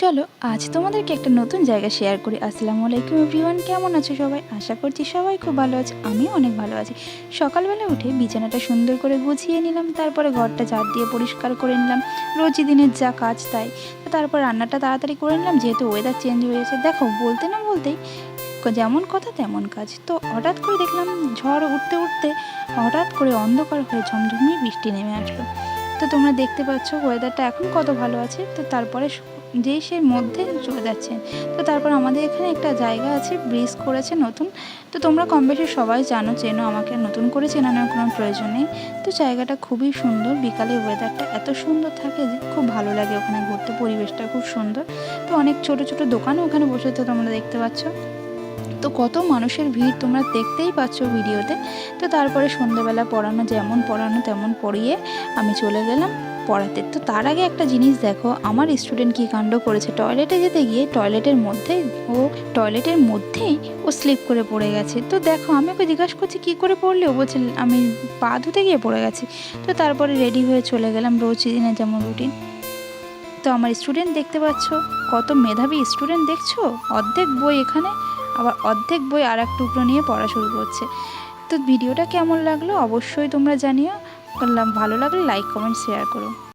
চলো আজ তোমাদেরকে একটা নতুন জায়গা শেয়ার করি। আসসালামু আলাইকুম এভরিওয়ান, কেমন আছো সবাই? আশা করছি সবাই খুব ভালো আছে, আমিও অনেক ভালো আছি। সকালবেলা উঠে বিছানাটা সুন্দর করে গুছিয়ে নিলাম, তারপরে ঘরটা ঝাড় দিয়ে পরিষ্কার করে নিলাম, রোজই দিনের যা কাজ তাই। তো তারপর রান্নাটা তাড়াতাড়ি করে নিলাম, যেহেতু ওয়েদার চেঞ্জ হয়ে গেছে। দেখো বলতে না বলতেই যেমন কথা তেমন কাজ। তো হঠাৎ করে দেখলাম ঝড় উঠতে উঠতে হঠাৎ করে অন্ধকার হয়ে ঝমঝমিয়ে বৃষ্টি নেমে আসলো। তো তোমরা দেখতে পাচ্ছ ওয়েদারটা এখন কত ভালো আছে। তো তারপরে যেই সেই মধ্যে চলে যাচ্ছে। তো তারপর আমাদের এখানে একটা জায়গা আছে, ব্রিজ করেছে নতুন। তো তোমরা কম বেশি সবাই জানো, চেনো, আমাকে নতুন করে চেনানোর কোনো প্রয়োজন নেই। তো জায়গাটা খুবই সুন্দর, বিকালে ওয়েদারটা এত সুন্দর থাকে যে খুব ভালো লাগে ওখানে ঘুরতে, পরিবেশটা খুব সুন্দর। তো অনেক ছোট ছোট দোকানও ওখানে বসে, তো তোমরা দেখতে পাচ্ছ। তো কত মানুষের ভিড় তোমরা দেখতেই পাচ্ছ ভিডিওতে। তো তারপরে সন্ধ্যেবেলা পড়ানো যেমন পড়ানো তেমন পড়িয়ে আমি চলে গেলাম পড়াতে। তো তার আগে একটা জিনিস দেখো, আমার স্টুডেন্ট কী কাণ্ড করেছে। টয়লেটে যেতে গিয়ে টয়লেটের মধ্যেই ও স্লিপ করে পড়ে গেছে। তো দেখো, আমি ওকে জিজ্ঞাসা করছি কী করে পড়লে, ও বলছে আমি পা ধুতে গিয়ে পড়ে গেছি। তো তারপরে রেডি হয়ে চলে গেলাম রোজ দিনের যেমন রুটিন। তো আমার স্টুডেন্ট দেখতে পাচ্ছ, কত মেধাবী স্টুডেন্ট দেখছো। অর্ধেক বই এখানে, আবার অর্ধেক বই আর এক টুকরো নিয়ে পড়া শুরু করছে। তো ভিডিওটা কেমন লাগলো অবশ্যই তোমরা জানিও। ভালো লাগলে লাইক কমেন্ট শেয়ার করো।